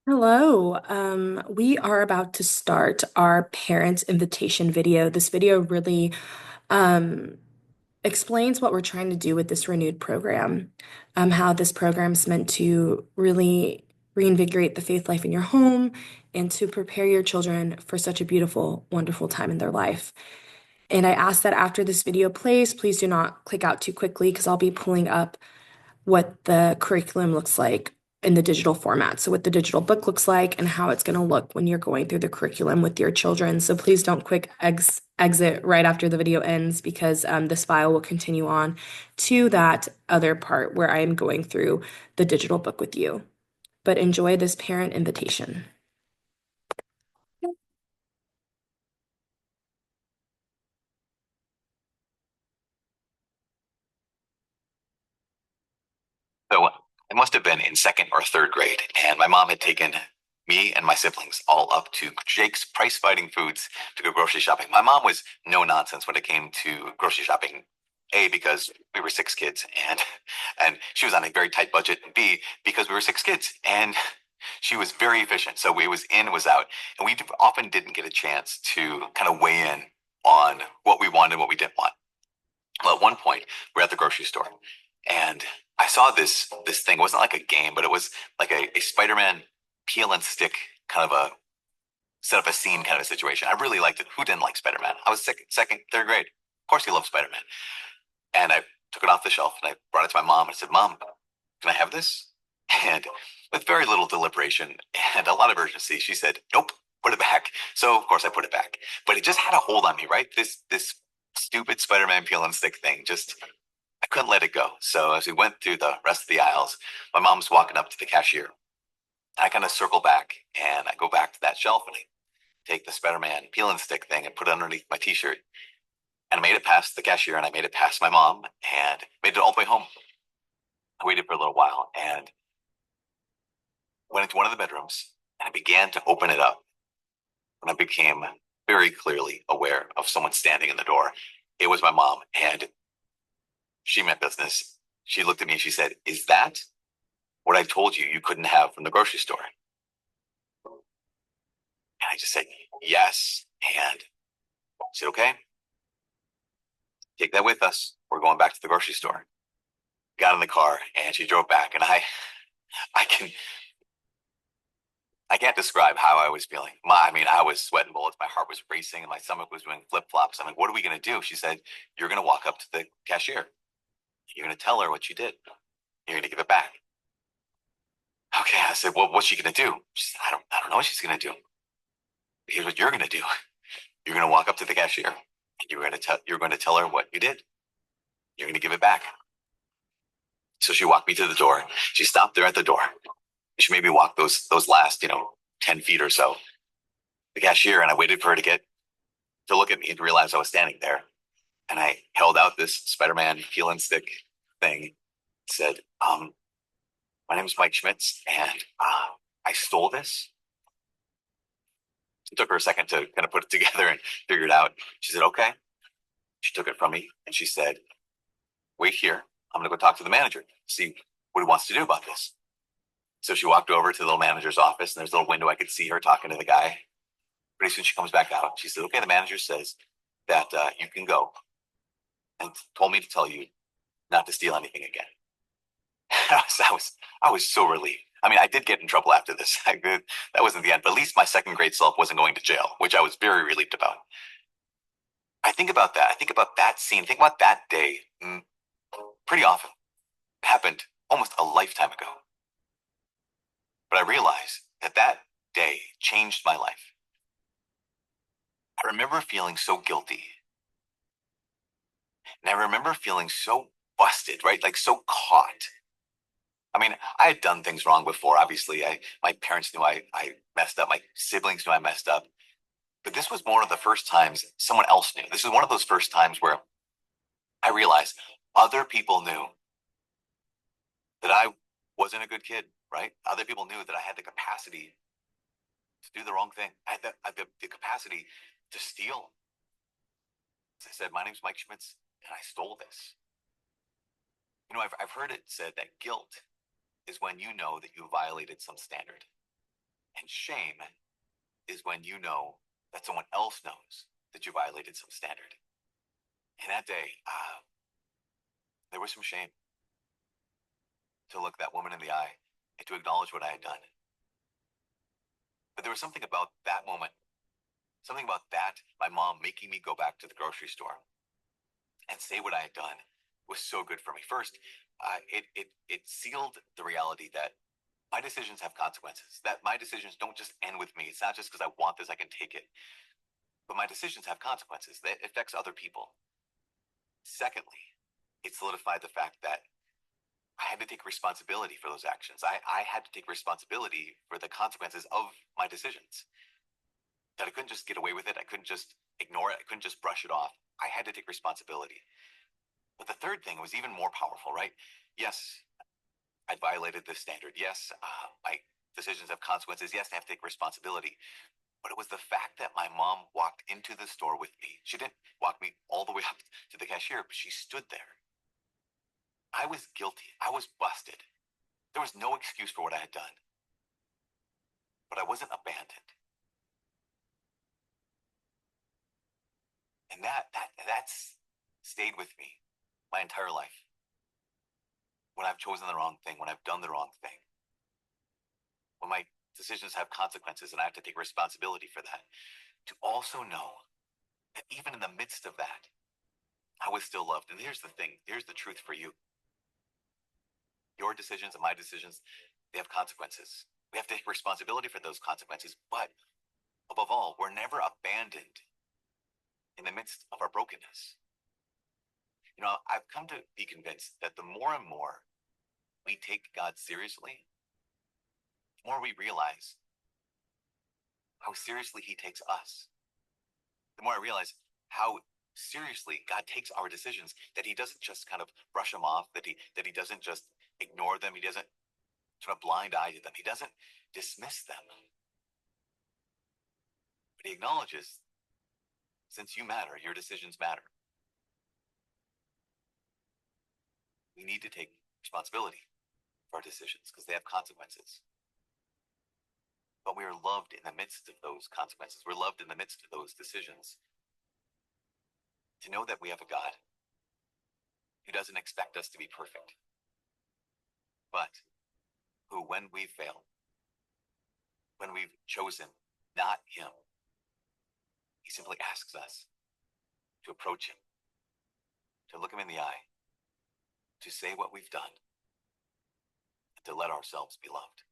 Hello. We are about to start our parent invitation video. This video really um, explains what we're trying to do with this renewed program, how this program is meant to really reinvigorate the faith life in your home and to prepare your children for such a beautiful, wonderful time in their life. And I ask that after this video plays, please do not click out too quickly because I'll be pulling up what the curriculum looks like in the digital format. So what the digital book looks like and how it's going to look when you're going through the curriculum with your children. So please don't quick exit right after the video ends because this file will continue on to that other part where I am going through the digital book with you. But enjoy this parent invitation. So I must have been in second or third grade, and my mom had taken me and my siblings all up to Jake's Price Fighting Foods to go grocery shopping. My mom was no nonsense when it came to grocery shopping. A, because we were six kids and she was on a very tight budget. And B, because we were six kids and she was very efficient. So it was in, was out. And we often didn't get a chance to kind of weigh in on what we wanted and what we didn't want. Well, at one point, we're at the grocery store, and I saw this thing. It wasn't like a game, but it was like a Spider-Man peel and stick kind of a set up a scene kind of a situation. I really liked it. Who didn't like Spider-Man? I was second, third grade. Of course, you love Spider-Man. And I took it off the shelf and I brought it to my mom and I said, "Mom, can I have this?" And with very little deliberation and a lot of urgency, she said, "Nope, put it back." So of course I put it back. But it just had a hold on me, right? This stupid Spider-Man peel and stick thing. Just I couldn't let it go. So as we went through the rest of the aisles, my mom's walking up to the cashier. I kind of circle back and I go back to that shelf and I take the Spider-Man peel and stick thing and put it underneath my t-shirt. And I made it past the cashier and I made it past my mom and made it all the way home. I waited for a little while and went into one of the bedrooms and I began to open it up. And I became very clearly aware of someone standing in the door. It was my mom and she meant business. She looked at me and she said, "Is that what I told you you couldn't have from the grocery store?" And I just said, "Yes." And she said, "Okay, take that with us. We're going back to the grocery store." Got in the car and she drove back. And I can, I can't describe how I was feeling. I mean, I was sweating bullets. My heart was racing and my stomach was doing flip flops. I'm like, "What are we going to do?" She said, "You're going to walk up to the cashier. You're going to tell her what you did. You're going to give it back." Okay. I said, "Well, what's she going to do?" She said, I don't know what she's going to do. Here's what you're going to do. You're going to walk up to the cashier and you're going to tell her what you did. You're going to give it back." So she walked me to the door. She stopped there at the door. She made me walk those last 10 feet or so. The cashier, and I waited for her to look at me and realize I was standing there. And I held out this Spider-Man peel and stick thing. Said, "My name is Mike Schmitz, and I stole this." It took her a second to kind of put it together and figure it out. She said, "Okay." She took it from me and she said, "Wait here. I'm going to go talk to the manager, see what he wants to do about this." So she walked over to the little manager's office, and there's a little window. I could see her talking to the guy. Pretty soon she comes back out. She said, "Okay, the manager says that you can go and told me to tell you not to steal anything again." I was so relieved. I mean, I did get in trouble after this. That wasn't the end, but at least my second grade self wasn't going to jail, which I was very relieved about. I think about that. I think about that scene. Think about that day pretty often. It happened almost a lifetime ago. But I realized that that day changed my life. I remember feeling so guilty. And I remember feeling so busted, right? Like so caught. I mean, I had done things wrong before. Obviously, my parents knew I messed up. My siblings knew I messed up. But this was one of the first times someone else knew. This was one of those first times where I realized other people knew that I wasn't a good kid, right? Other people knew that I had the capacity to do the wrong thing. I had the capacity to steal. As I said, "My name's Mike Schmitz, and I stole this." I've heard it said that guilt is when you know that you violated some standard. And shame is when you know that someone else knows that you violated some standard. And that day, there was some shame to look that woman in the eye and to acknowledge what I had done. But there was something about that moment, something about that, my mom making me go back to the grocery store and say what I had done was so good for me. First, it sealed the reality that my decisions have consequences, that my decisions don't just end with me. It's not just because I want this, I can take it. But my decisions have consequences that affects other people. Secondly, it solidified the fact that I had to take responsibility for those actions. I had to take responsibility for the consequences of my decisions. That I couldn't just get away with it. I couldn't just ignore it. I couldn't just brush it off. I had to take responsibility. But the third thing was even more powerful, right? Yes, I violated this standard. Yes, my decisions have consequences. Yes, I have to take responsibility. But it was the fact that my mom walked into the store with me. She didn't walk me all the way up to the cashier, but she stood there. I was guilty. I was busted. There was no excuse for what I had done. But I wasn't abandoned. And that's stayed with me my entire life. When I've chosen the wrong thing, when I've done the wrong thing, when my decisions have consequences and I have to take responsibility for that, to also know that even in the midst of that, I was still loved. And here's the thing, here's the truth for you. Your decisions and my decisions, they have consequences. We have to take responsibility for those consequences. But above all, we're never abandoned in the midst of our brokenness. You know, I've come to be convinced that the more and more we take God seriously, the more we realize how seriously he takes us. The more I realize how seriously God takes our decisions, that he doesn't just kind of brush them off, that he doesn't just ignore them, he doesn't turn a blind eye to them, he doesn't dismiss them. But he acknowledges, since you matter, your decisions matter. We need to take responsibility for our decisions because they have consequences. But we are loved in the midst of those consequences. We're loved in the midst of those decisions. To know that we have a God who doesn't expect us to be perfect, but who, when we fail, when we've chosen not him, he simply asks us to approach him, to look him in the eye, to say what we've done, and to let ourselves be loved.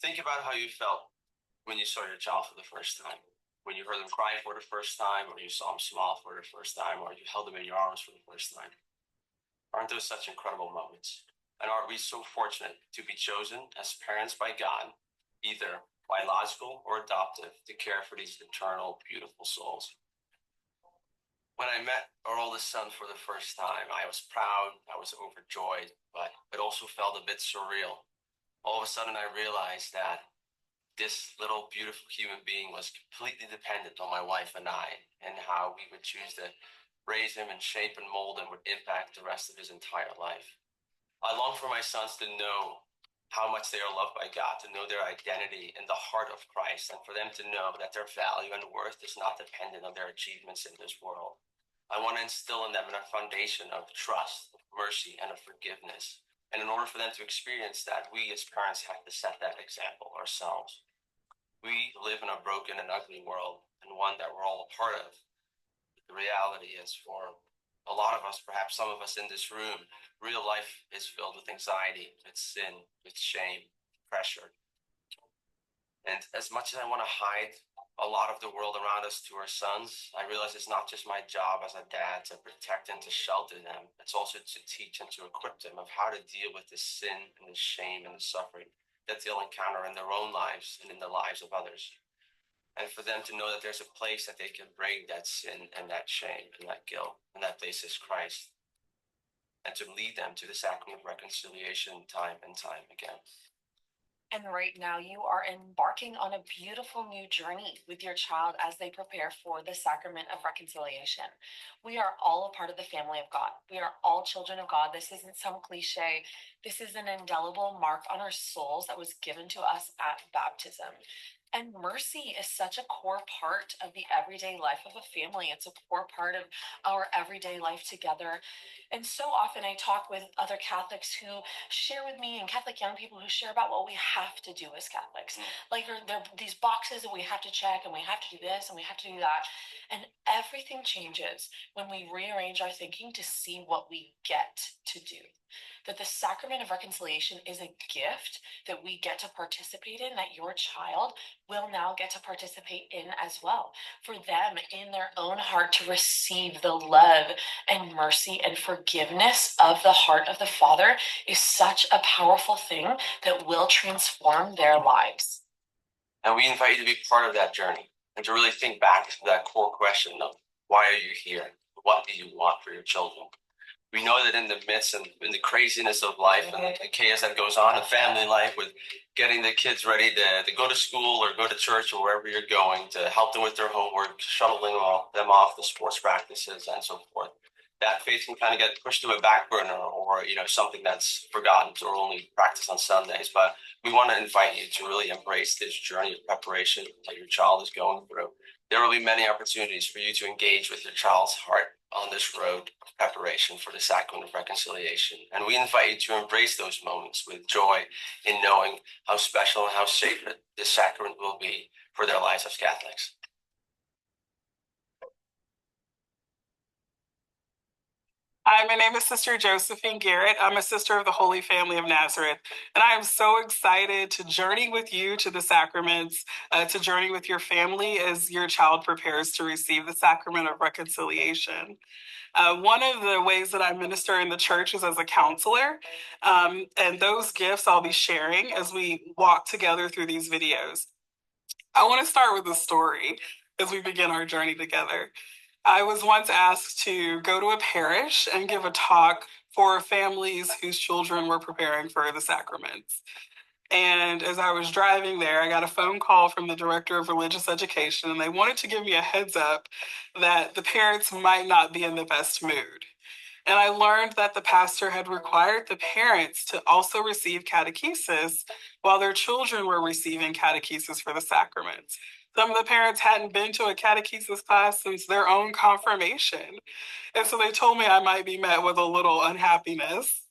Think about how you felt when you saw your child for the first time, when you heard them cry for the first time, or you saw them smile for the first time, or you held them in your arms for the first time. Aren't those such incredible moments? And aren't we so fortunate to be chosen as parents by God, either biological or adoptive, to care for these eternal, beautiful souls? When I met our oldest son for the first time, I was proud, I was overjoyed, but it also felt a bit surreal. All of a sudden, I realized that this little beautiful human being was completely dependent on my wife and I, and how we would choose to raise him and shape and mold him would impact the rest of his entire life. I long for my sons to know how much they are loved by God, to know their identity in the heart of Christ, and for them to know that their value and worth is not dependent on their achievements in this world. I want to instill in them a foundation of trust, of mercy, and of forgiveness. And in order for them to experience that, we as parents have to set that example ourselves. We live in a broken and ugly world, and one that we're all a part of. The reality is, for a lot of us, perhaps some of us in this room, real life is filled with anxiety, with sin, with shame, pressure. And as much as I want to hide a lot of the world around us to our sons, I realize it's not just my job as a dad to protect and to shelter them. It's also to teach and to equip them of how to deal with the sin and the shame and the suffering that they'll encounter in their own lives and in the lives of others. And for them to know that there's a place that they can bring that sin and that shame and that guilt, and that place is Christ. And to lead them to the sacrament of reconciliation time and time again. And right now, you are embarking on a beautiful new journey with your child as they prepare for the sacrament of reconciliation. We are all a part of the family of God. We are all children of God. This isn't some cliche. This is an indelible mark on our souls that was given to us at baptism. And mercy is such a core part of the everyday life of a family. It's a core part of our everyday life together. And so often I talk with other Catholics who share with me, and Catholic young people who share about what we have to do as Catholics. Like there are these boxes that we have to check, and we have to do this, and we have to do that. And everything changes when we rearrange our thinking to see what we get to do. That the sacrament of reconciliation is a gift that we get to participate in, that your child will now get to participate in as well. For them, in their own heart, to receive the love and mercy and forgiveness of the heart of the Father is such a powerful thing that will transform their lives. And we invite you to be part of that journey and to really think back to that core question of why are you here? What do you want for your children? We know that in the midst and in the craziness of life and the chaos that goes on in family life with getting the kids ready to go to school or go to church or wherever you're going, to help them with their homework, shuttling them off the sports practices and so forth, that faith can kind of get pushed to a back burner or, something that's forgotten or only practiced on Sundays. But we want to invite you to really embrace this journey of preparation that your child is going through. There will be many opportunities for you to engage with your child's heart on this road of preparation for the sacrament of reconciliation. And we invite you to embrace those moments with joy in knowing how special and how sacred this sacrament will be for their lives as Catholics. Hi, my name is Sister Josephine Garrett. I'm a sister of the Holy Family of Nazareth, and I am so excited to journey with you to the sacraments, to journey with your family as your child prepares to receive the sacrament of reconciliation. One of the ways that I minister in the church is as a counselor, and those gifts I'll be sharing as we walk together through these videos. I want to start with a story as we begin our journey together. I was once asked to go to a parish and give a talk for families whose children were preparing for the sacraments. And as I was driving there, I got a phone call from the director of religious education, and they wanted to give me a heads up that the parents might not be in the best mood. And I learned that the pastor had required the parents to also receive catechesis while their children were receiving catechesis for the sacraments. Some of the parents hadn't been to a catechesis class since their own confirmation. And so they told me I might be met with a little unhappiness.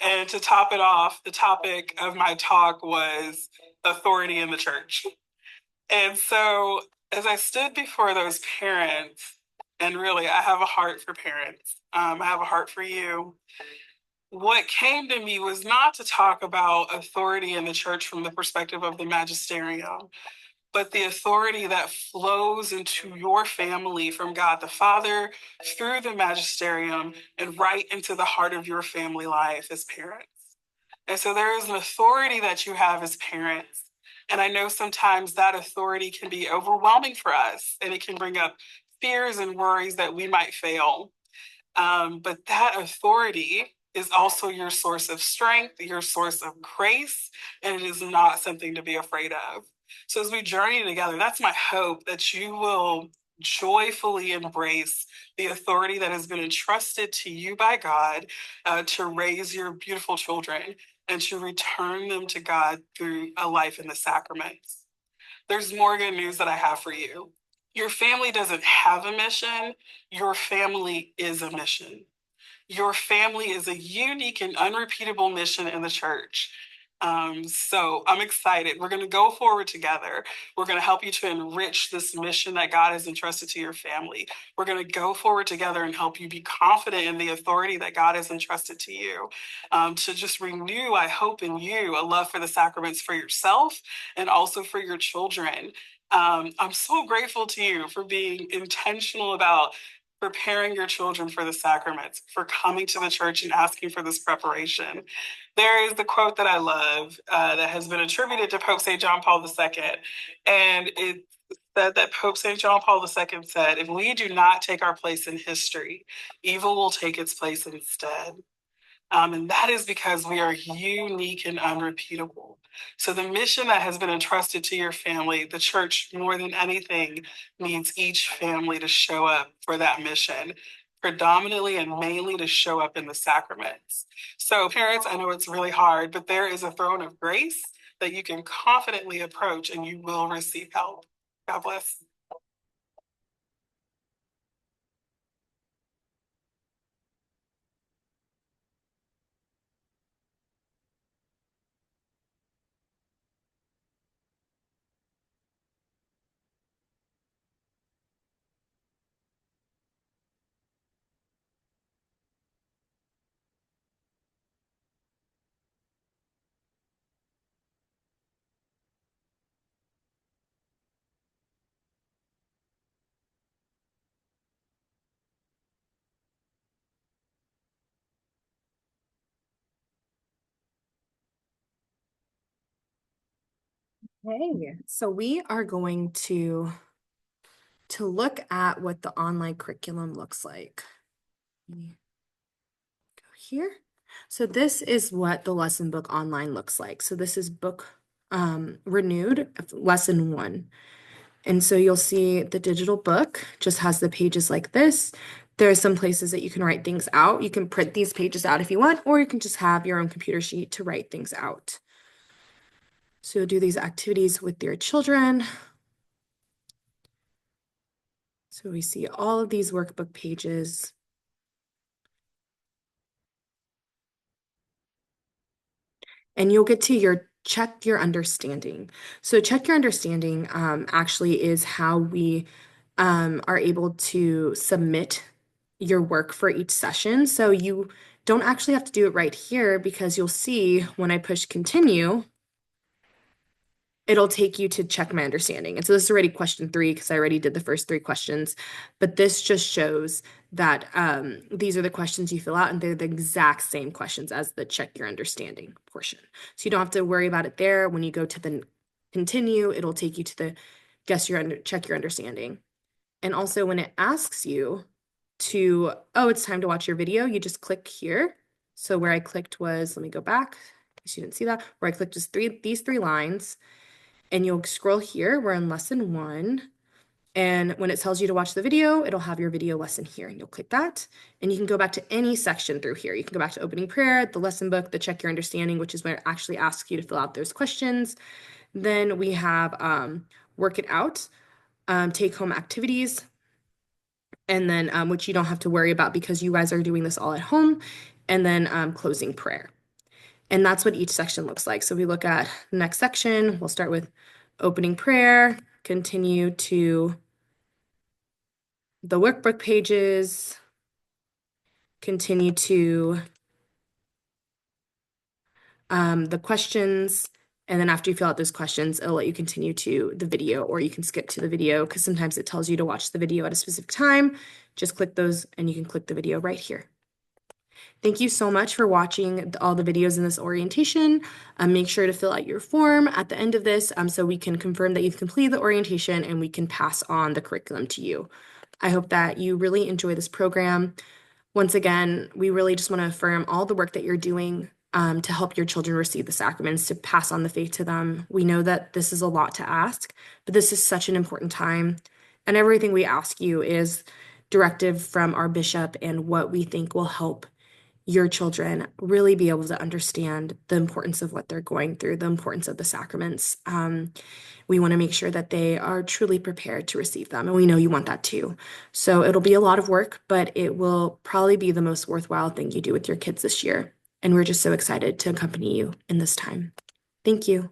And to top it off, the topic of my talk was authority in the church. And so as I stood before those parents, and really I have a heart for parents, I have a heart for you. What came to me was not to talk about authority in the church from the perspective of the magisterium, but the authority that flows into your family from God the Father through the magisterium and right into the heart of your family life as parents. And so there is an authority that you have as parents. And I know sometimes that authority can be overwhelming for us, and it can bring up fears and worries that we might fail. But that authority is also your source of strength, your source of grace, and it is not something to be afraid of. So as we journey together, that's my hope, that you will joyfully embrace the authority that has been entrusted to you by God to raise your beautiful children and to return them to God through a life in the sacraments. There's more good news that I have for you. Your family doesn't have a mission. Your family is a mission. Your family is a unique and unrepeatable mission in the church. So I'm excited. We're going to go forward together. We're going to help you to enrich this mission that God has entrusted to your family. We're going to go forward together and help you be confident in the authority that God has entrusted to you. To just renew, I hope, in you a love for the sacraments for yourself and also for your children. I'm so grateful to you for being intentional about preparing your children for the sacraments, for coming to the church and asking for this preparation. There is the quote that I love that has been attributed to Pope St. John Paul II. And it said that Pope St. John Paul II said, if we do not take our place in history, evil will take its place instead. And that is because we are unique and unrepeatable. So, the mission that has been entrusted to your family, the church, more than anything, needs each family to show up for that mission, predominantly and mainly to show up in the sacraments. So, parents, I know it's really hard, but there is a throne of grace that you can confidently approach and you will receive help. God bless. Okay, so we are going to look at what the online curriculum looks like. Let me go here. So this is what the lesson book online looks like. So this is book renewed lesson 1. And so you'll see the digital book just has the pages like this. There are some places that you can write things out. You can print these pages out if you want, or you can just have your own computer sheet to write things out. So you'll do these activities with your children. So we see all of these workbook pages. And you'll get to your check your understanding. So check your understanding actually is how we are able to submit your work for each session. So you don't actually have to do it right here because you'll see when I push continue, it'll take you to check my understanding. And so this is already question 3 because I already did the first 3 questions, but this just shows that these are the questions you fill out and they're the exact same questions as the check your understanding portion. So you don't have to worry about it there. When you go to the continue, it'll take you to the check your understanding. And also when it asks you to, oh, it's time to watch your video, you just click here. So where I clicked was, let me go back, in case you didn't see that, where I clicked was these 3 lines. And you'll scroll here, we're in lesson 1. And when it tells you to watch the video, it'll have your video lesson here. And you'll click that. And you can go back to any section through here. You can go back to opening prayer, the lesson book, the check your understanding, which is where it actually asks you to fill out those questions. Then we have work it out, take home activities, and then which you don't have to worry about because you guys are doing this all at home. And then closing prayer. And that's what each section looks like. So we look at the next section. We'll start with opening prayer, continue to the workbook pages, continue to the questions. And then after you fill out those questions, it'll let you continue to the video, or you can skip to the video because sometimes it tells you to watch the video at a specific time. Just click those and you can click the video right here. Thank you so much for watching all the videos in this orientation. Make sure to fill out your form at the end of this so we can confirm that you've completed the orientation and we can pass on the curriculum to you. I hope that you really enjoy this program. Once again, we really just want to affirm all the work that you're doing to help your children receive the sacraments, to pass on the faith to them. We know that this is a lot to ask, but this is such an important time. And everything we ask you is directive from our bishop and what we think will help your children really be able to understand the importance of what they're going through, the importance of the sacraments. We want to make sure that they are truly prepared to receive them. And we know you want that too. So it'll be a lot of work, but it will probably be the most worthwhile thing you do with your kids this year. And we're just so excited to accompany you in this time. Thank you.